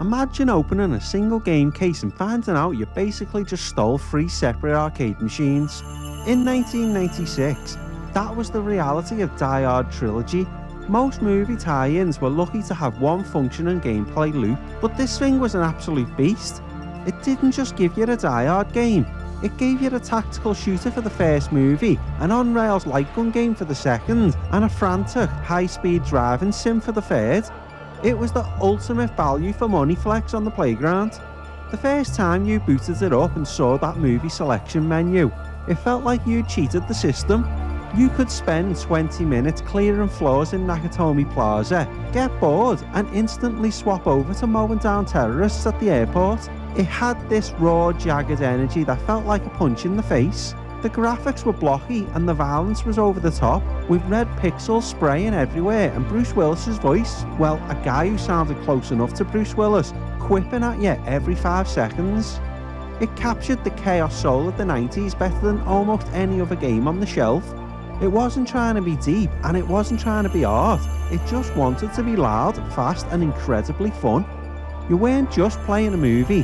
Imagine opening a single game case and finding out you basically just stole 3 separate arcade machines. In 1996, that was the reality of Die Hard Trilogy. Most movie tie-ins were lucky to have one functioning gameplay loop, but this thing was an absolute beast. It didn't just give you a Die Hard game, it gave you a tactical shooter for the first movie, an on-rails light gun game for the second, and a frantic, high-speed driving sim for the third. It was the ultimate value for money flex on the playground. The first time you booted it up and saw that movie selection menu, it felt like you'd cheated the system. You could spend 20 minutes clearing floors in Nakatomi Plaza, get bored, and instantly swap over to mowing down terrorists at the airport. It had this raw, jagged energy that felt like a punch in the face. The graphics were blocky and the violence was over the top, with red pixels spraying everywhere and Bruce Willis's voice, well, a guy who sounded close enough to Bruce Willis, quipping at you every 5 seconds. It captured the chaos soul of the 90s better than almost any other game on the shelf. It wasn't trying to be deep and it wasn't trying to be art, it just wanted to be loud, fast and incredibly fun. You weren't just playing a movie,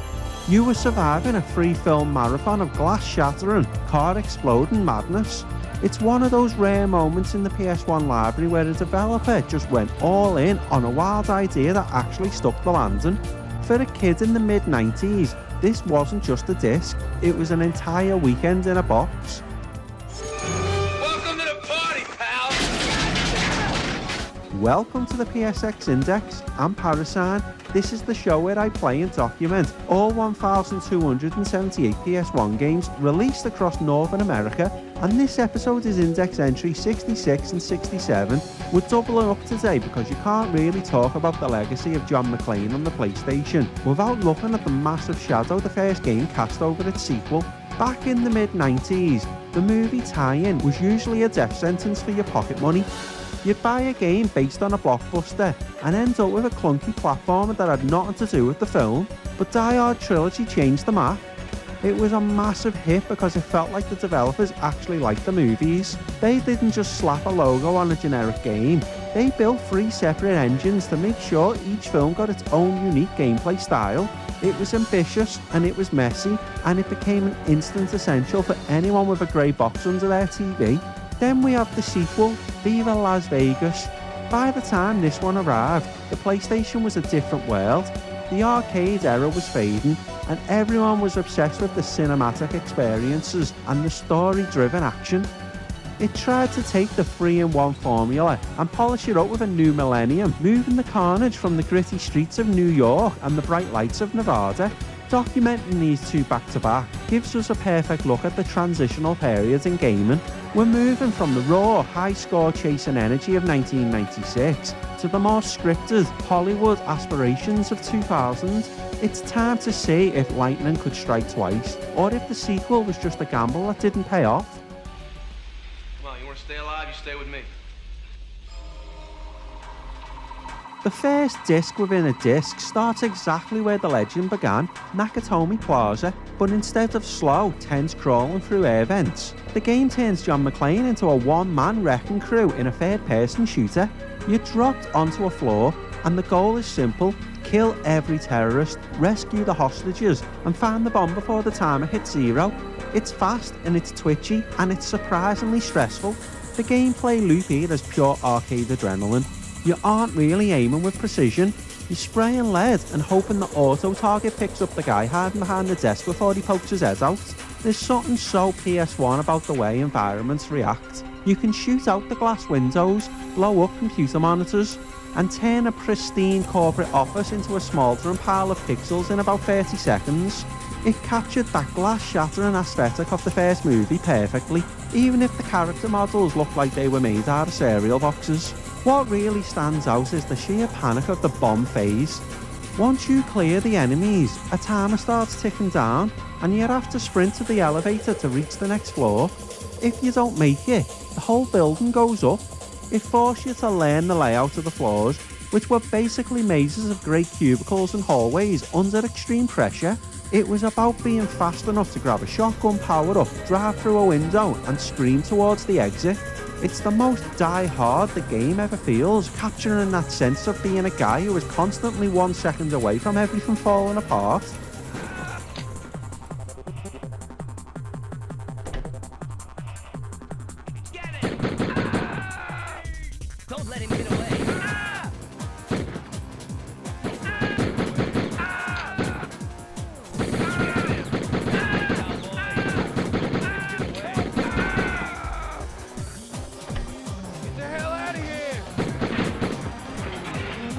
you were surviving a free film marathon of glass shattering, car exploding madness. It's one of those rare moments in the PS1 library where a developer just went all in on a wild idea that actually stuck the landing. For a kid in the mid-90s, this wasn't just a disc, it was an entire weekend in a box. Welcome to the party, pal! Welcome to the PSX Index, I'm Parascreen. This is the show where I play and document all 1,278 PS1 games released across Northern America, and this episode is index entry 66 and 67. We're doubling up today because you can't really talk about the legacy of John McClane on the PlayStation without looking at the massive shadow the first game cast over its sequel. Back in the mid-90s, the movie tie-in was usually a death sentence for your pocket money. You'd buy a game based on a blockbuster and end up with a clunky platformer that had nothing to do with the film, but Die Hard Trilogy changed the map. It was a massive hit because it felt like the developers actually liked the movies. They didn't just slap a logo on a generic game, they built 3 separate engines to make sure each film got its own unique gameplay style. It was ambitious and it was messy, and it became an instant essential for anyone with a grey box under their TV. Then we have the sequel, Viva Las Vegas. By the time this one arrived, the PlayStation was a different world. The arcade era was fading, and everyone was obsessed with the cinematic experiences and the story-driven action. It tried to take the 3-in-1 formula and polish it up with a new millennium, moving the carnage from the gritty streets of New York and the bright lights of Nevada. Documenting these two back-to-back gives us a perfect look at the transitional period in gaming. We're moving from the raw, high-score chasing energy of 1996 to the more scripted Hollywood aspirations of 2000. It's time to see if lightning could strike twice, or if the sequel was just a gamble that didn't pay off. Come on, you want to stay alive? You stay with me. The first disc within a disc starts exactly where the legend began, Nakatomi Plaza, but instead of slow, tense crawling through air vents, the game turns John McClane into a one-man wrecking crew in a third-person shooter. You're dropped onto a floor, and the goal is simple: kill every terrorist, rescue the hostages, and find the bomb before the timer hits 0. It's fast, and it's twitchy, and it's surprisingly stressful. The gameplay loop here is pure arcade adrenaline. You aren't really aiming with precision, you're spraying lead and hoping the auto-target picks up the guy hiding behind the desk before he pokes his head out. There's something so PS1 about the way environments react. You can shoot out the glass windows, blow up computer monitors, and turn a pristine corporate office into a smouldering pile of pixels in about 30 seconds. It captured that glass-shattering aesthetic of the first movie perfectly, even if the character models looked like they were made out of cereal boxes. What really stands out is the sheer panic of the bomb phase. Once you clear the enemies, a timer starts ticking down, and you have to sprint to the elevator to reach the next floor. If you don't make it, the whole building goes up. It forced you to learn the layout of the floors, which were basically mazes of grey cubicles and hallways under extreme pressure. It was about being fast enough to grab a shotgun power-up, drive through a window and scream towards the exit. It's the most Die Hard the game ever feels, capturing that sense of being a guy who is constantly 1 second away from everything falling apart. Get it! Ah! Don't let him get away. Ah!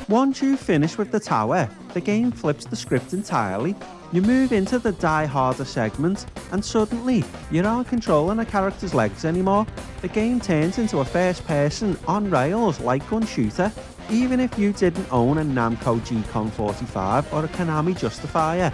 Once you finish with the tower, the game flips the script entirely. You move into the Die Harder segment, and suddenly, you aren't controlling a character's legs anymore. The game turns into a first-person, on-rails, light-gun shooter. Even if you didn't own a Namco G-Con 45 or a Konami Justifier,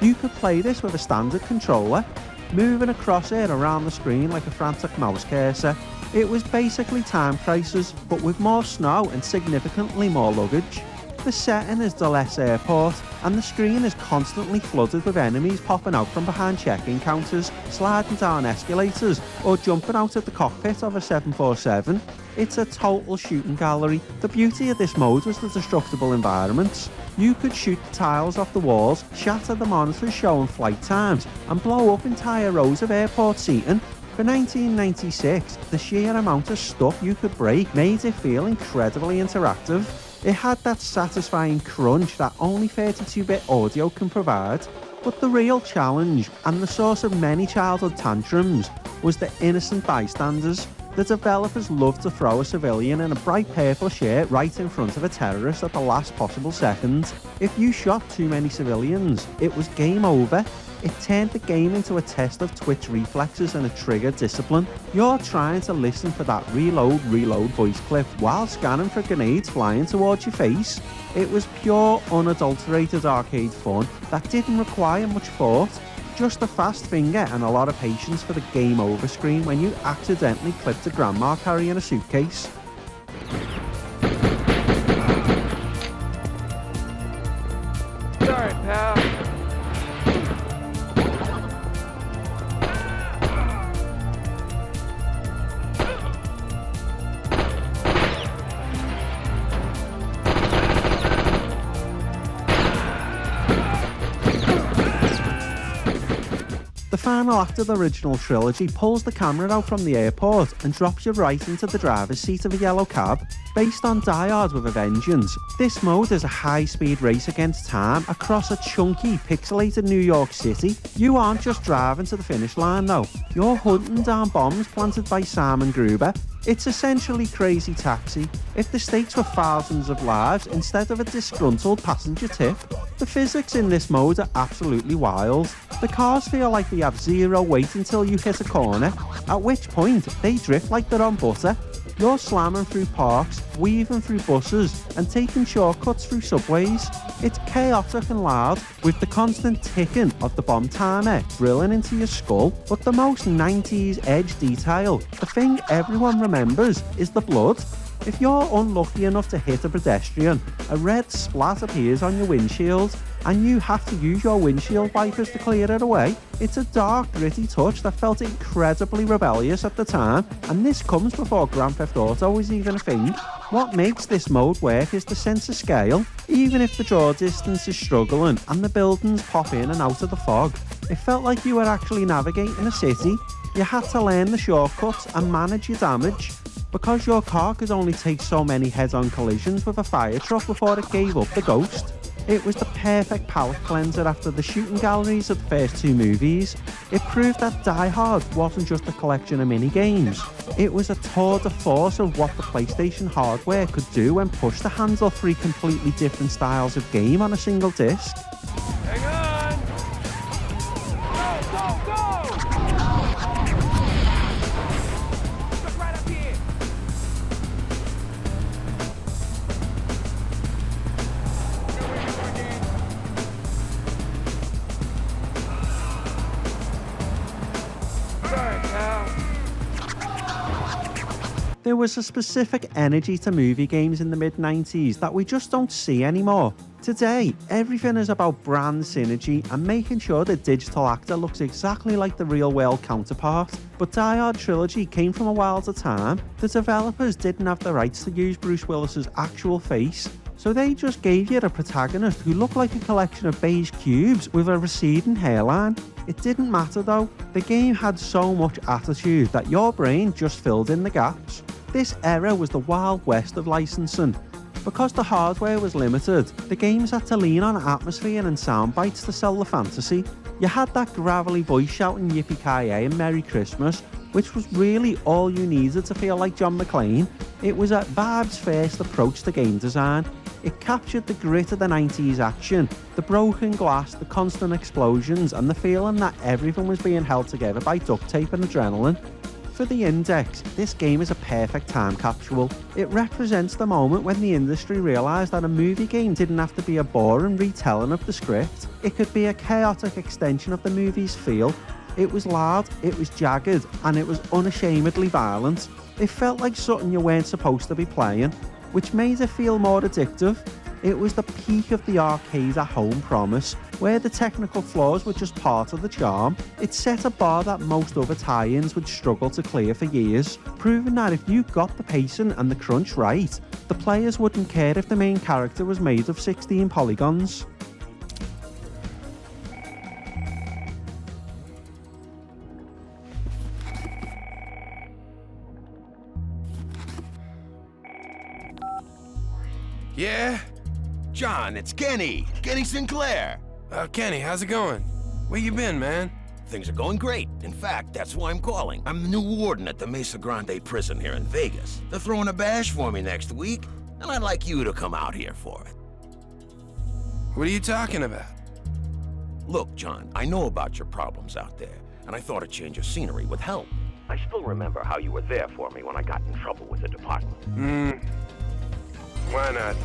you could play this with a standard controller, moving across it around the screen like a frantic mouse cursor. It was basically Time Crisis, but with more snow and significantly more luggage. The setting is Dulles Airport, and the screen is constantly flooded with enemies popping out from behind check-in counters, sliding down escalators, or jumping out of the cockpit of a 747. It's a total shooting gallery. The beauty of this mode was the destructible environments. You could shoot the tiles off the walls, shatter the monitors showing flight times, and blow up entire rows of airport seating. For 1996, the sheer amount of stuff you could break made it feel incredibly interactive. It had that satisfying crunch that only 32-bit audio can provide. But the real challenge, and the source of many childhood tantrums, was the innocent bystanders. The developers loved to throw a civilian in a bright purple shirt right in front of a terrorist at the last possible second. If you shot too many civilians, it was game over. It turned the game into a test of twitch reflexes and a trigger discipline. You're trying to listen for that reload voice clip while scanning for grenades flying towards your face. It was pure, unadulterated arcade fun that didn't require much thought. Just a fast finger and a lot of patience for the game over screen when you accidentally clipped a grandma carrying a suitcase. Sorry, pal. The final act of the original trilogy pulls the camera out from the airport and drops you right into the driver's seat of a yellow cab. Based on Die Hard with a Vengeance, this mode is a high-speed race against time across a chunky, pixelated New York City. You aren't just driving to the finish line though, you're hunting down bombs planted by Simon Gruber. It's essentially Crazy Taxi, if the stakes were thousands of lives instead of a disgruntled passenger tip. The physics in this mode are absolutely wild. The cars feel like they have zero weight until you hit a corner, at which point they drift like they're on butter. You're slamming through parks, weaving through buses, and taking shortcuts through subways. It's chaotic and loud, with the constant ticking of the bomb timer drilling into your skull. But the most 90s edge detail, the thing everyone remembers, is the blood. If you're unlucky enough to hit a pedestrian, a red splat appears on your windshield, and you have to use your windshield wipers to clear it away. It's a dark, gritty touch that felt incredibly rebellious at the time, and this comes before Grand Theft Auto was even a thing. What makes this mode work is the sense of scale. Even if the draw distance is struggling and the buildings pop in and out of the fog, it felt like you were actually navigating a city. You had to learn the shortcuts and manage your damage, because your car could only take so many head-on collisions with a fire truck before it gave up the ghost. It was the perfect palate cleanser after the shooting galleries of the first two movies. It proved that Die Hard wasn't just a collection of mini-games. It was a tour de force of what the PlayStation hardware could do when pushed to handle three completely different styles of game on a single disc. Hang on! Go, go, go! Look right up here! Sorry, pal. There was a specific energy to movie games in the mid-90s that we just don't see anymore. Today, everything is about brand synergy and making sure the digital actor looks exactly like the real-world counterpart. But Die Hard Trilogy came from a wilder time. The developers didn't have the rights to use Bruce Willis's actual face, so they just gave you a protagonist who looked like a collection of beige cubes with a receding hairline. It didn't matter though, the game had so much attitude that your brain just filled in the gaps. This era was the Wild West of licensing. Because the hardware was limited, the games had to lean on atmosphere and sound bites to sell the fantasy. You had that gravelly voice shouting yippee-ki-yay and Merry Christmas, which was really all you needed to feel like John McClane. It was a Vibe's first approach to game design. It captured the grit of the 90s action, the broken glass, the constant explosions, and the feeling that everything was being held together by duct tape and adrenaline. For the Index, this game is a perfect time capsule. It represents the moment when the industry realised that a movie game didn't have to be a boring retelling of the script. It could be a chaotic extension of the movie's feel. It was loud, it was jagged, and it was unashamedly violent. It felt like something you weren't supposed to be playing, which made it feel more addictive. It was the peak of the arcade at home promise, where the technical flaws were just part of the charm. It set a bar that most other tie-ins would struggle to clear for years, proving that if you got the pacing and the crunch right, the players wouldn't care if the main character was made of 16 polygons. Yeah? John, it's Kenny. Kenny Sinclair. Kenny, how's it going? Where you been, man? Things are going great. In fact, that's why I'm calling. I'm the new warden at the Mesa Grande prison here in Vegas. They're throwing a bash for me next week, and I'd like you to come out here for it. What are you talking about? Look, John, I know about your problems out there, and I thought a change of scenery would help. I still remember how you were there for me when I got in trouble with the department. Why not?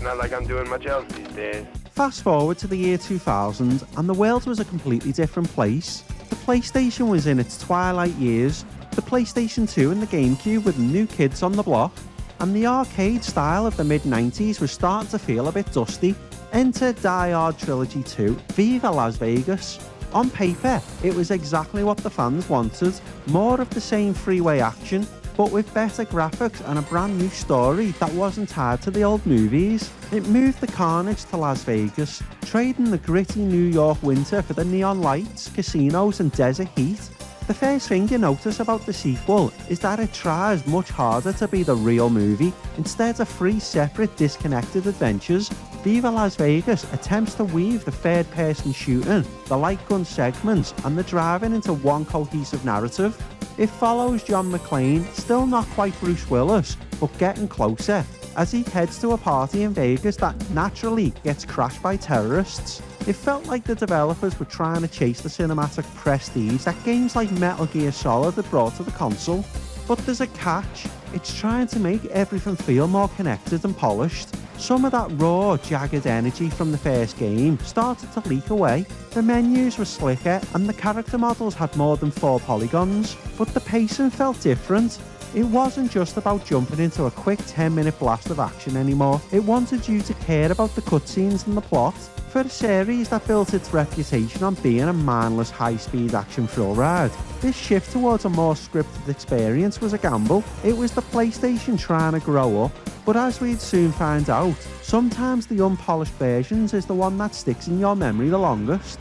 Not like I'm doing much else these days. Fast forward to the year 2000, and the world was a completely different place. The PlayStation was in its twilight years, the PlayStation 2 and the GameCube were the new kids on the block, and the arcade style of the mid-90s was starting to feel a bit dusty. Enter Die Hard Trilogy 2, Viva Las Vegas. On paper, it was exactly what the fans wanted, more of the same freeway action, but with better graphics and a brand new story that wasn't tied to the old movies. It moved the carnage to Las Vegas, trading the gritty New York winter for the neon lights, casinos and desert heat. The first thing you notice about the sequel is that it tries much harder to be the real movie, instead of three separate disconnected adventures. Viva Las Vegas attempts to weave the third-person shooting, the light gun segments and the driving into one cohesive narrative. It follows John McClane, still not quite Bruce Willis, but getting closer, as he heads to a party in Vegas that naturally gets crashed by terrorists. It felt like the developers were trying to chase the cinematic prestige that games like Metal Gear Solid had brought to the console. But there's a catch. It's trying to make everything feel more connected and polished. Some of that raw, jagged energy from the first game started to leak away. The menus were slicker and the character models had more than 4 polygons, but the pacing felt different. It wasn't just about jumping into a quick 10-minute blast of action anymore. It wanted you to care about the cutscenes and the plot. For a series that built its reputation on being a mindless high-speed action thrill ride, this shift towards a more scripted experience was a gamble. It was the PlayStation trying to grow up, but as we'd soon find out, sometimes the unpolished versions is the one that sticks in your memory the longest.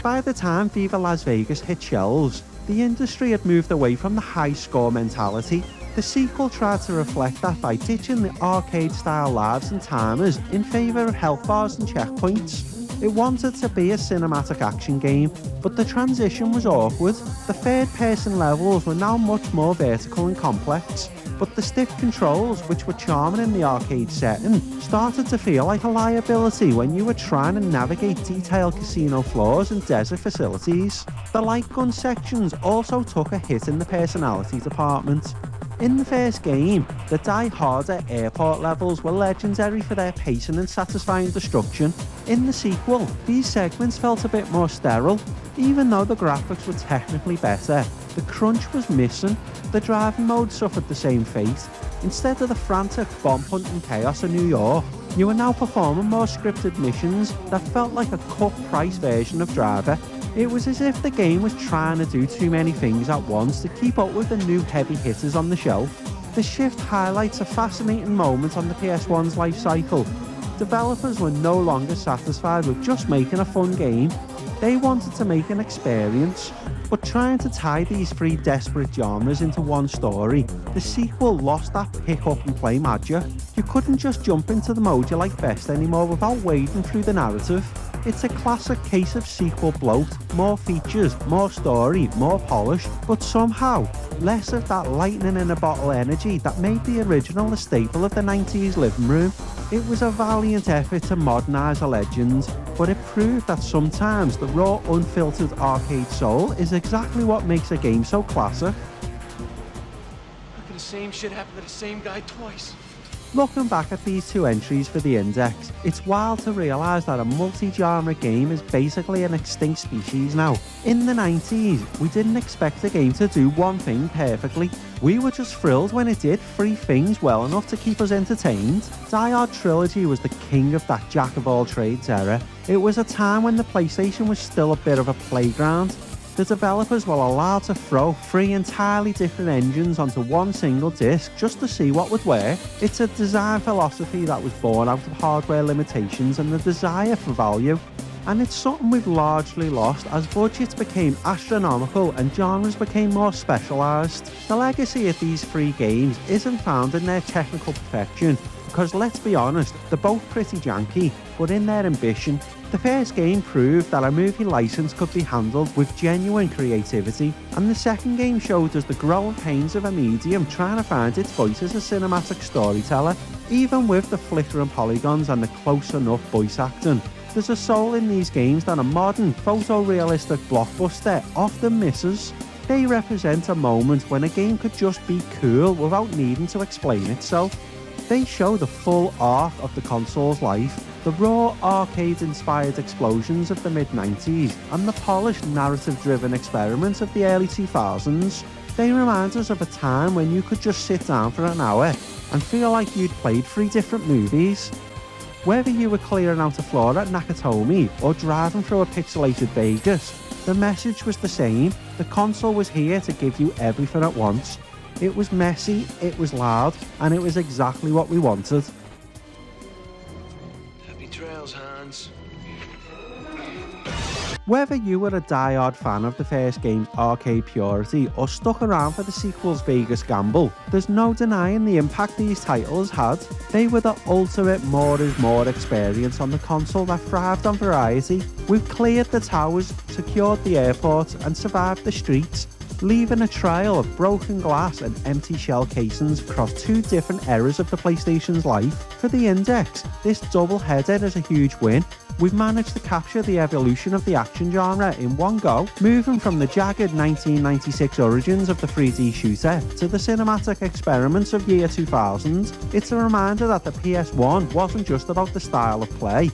By the time Viva Las Vegas hit shelves, the industry had moved away from the high-score mentality. The sequel tried to reflect that by ditching the arcade-style lives and timers in favour of health bars and checkpoints. It wanted to be a cinematic action game, but the transition was awkward. The third-person levels were now much more vertical and complex, but the stiff controls, which were charming in the arcade setting, started to feel like a liability when you were trying to navigate detailed casino floors and desert facilities. The light gun sections also took a hit in the personality department. In the first game, the Die Harder airport levels were legendary for their pacing and satisfying destruction. In the sequel, these segments felt a bit more sterile. Even though the graphics were technically better, the crunch was missing. The driving mode suffered the same fate. Instead of the frantic bomb hunting chaos of New York, you were now performing more scripted missions that felt like a cut-price version of Driver. It was as if the game was trying to do too many things at once to keep up with the new heavy hitters on the shelf. The shift highlights a fascinating moment on the PS1's life cycle. Developers were no longer satisfied with just making a fun game. They wanted to make an experience. But trying to tie these three desperate genres into one story, the sequel lost that pick up and play magic. You couldn't just jump into the mode you like best anymore without wading through the narrative. It's a classic case of sequel bloat, more features, more story, more polish, but somehow less of that lightning in a bottle energy that made the original a staple of the 90s living room. It was a valiant effort to modernise a legend, but it proved that sometimes the raw, unfiltered arcade soul is exactly what makes a game so classic. How could the same shit happen to the same guy twice? Looking back at these two entries for the index, it's wild to realise that a multi-genre game is basically an extinct species now. In the 90s, we didn't expect a game to do one thing perfectly. We were just thrilled when it did three things well enough to keep us entertained. Die Hard Trilogy was the king of that jack-of-all-trades era. It was a time when the PlayStation was still a bit of a playground. The developers were allowed to throw three entirely different engines onto one single disc just to see what would work. It's a design philosophy that was born out of hardware limitations and the desire for value. And it's something we've largely lost as budgets became astronomical and genres became more specialised. The legacy of these three games isn't found in their technical perfection, because let's be honest, they're both pretty janky, but in their ambition. The first game proved that a movie license could be handled with genuine creativity, and the second game showed us the growing pains of a medium trying to find its voice as a cinematic storyteller. Even with the flickering polygons and the close enough voice acting, there's a soul in these games that a modern, photorealistic blockbuster often misses. They represent a moment when a game could just be cool without needing to explain itself. They show the full arc of the console's life, the raw arcade-inspired explosions of the mid-90s and the polished narrative-driven experiments of the early 2000s. They remind us of a time when you could just sit down for an hour and feel like you'd played 3 different movies. Whether you were clearing out a floor at Nakatomi or driving through a pixelated Vegas, the message was the same. The console was here to give you everything at once. It was messy, it was loud, and it was exactly what we wanted. Happy trails, Hans. Whether you were a die-hard fan of the first game's arcade purity or stuck around for the sequel's Vegas gamble, there's no denying the impact these titles had. They were the ultimate more is more experience on the console that thrived on variety. We've cleared the towers, secured the airports, and survived the streets, leaving a trail of broken glass and empty shell casings across 2 different eras of the PlayStation's life. For the index, this double-header is a huge win. We've managed to capture the evolution of the action genre in one go, moving from the jagged 1996 origins of the 3D shooter to the cinematic experiments of year 2000. It's a reminder that the PS1 wasn't just about the style of play.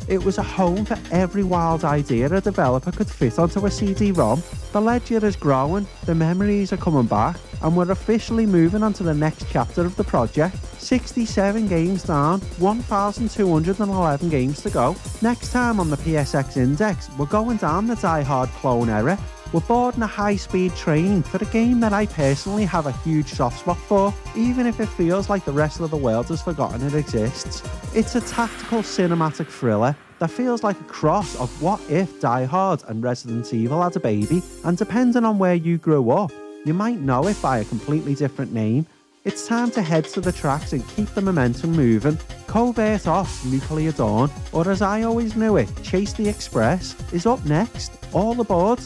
It was a home for every wild idea a developer could fit onto a CD-ROM. The ledger is growing, the memories are coming back, and we're officially moving on to the next chapter of the project. 67 games down, 1,211 games to go. Next time on the PSX Index, we're going down the Die Hard clone era. We're boarding a high-speed train for a game that I personally have a huge soft spot for, even if it feels like the rest of the world has forgotten it exists. It's a tactical cinematic thriller that feels like a cross of what if Die Hard and Resident Evil had a baby, and depending on where you grew up, you might know it by a completely different name. It's time to head to the tracks and keep the momentum moving. Covert Off, Nuclear Dawn, or as I always knew it, Chase the Express, is up next. All aboard.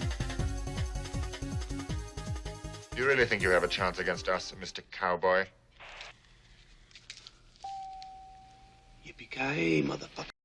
You really think you have a chance against us, Mr. Cowboy? Yippee-ki-yay, motherfucker.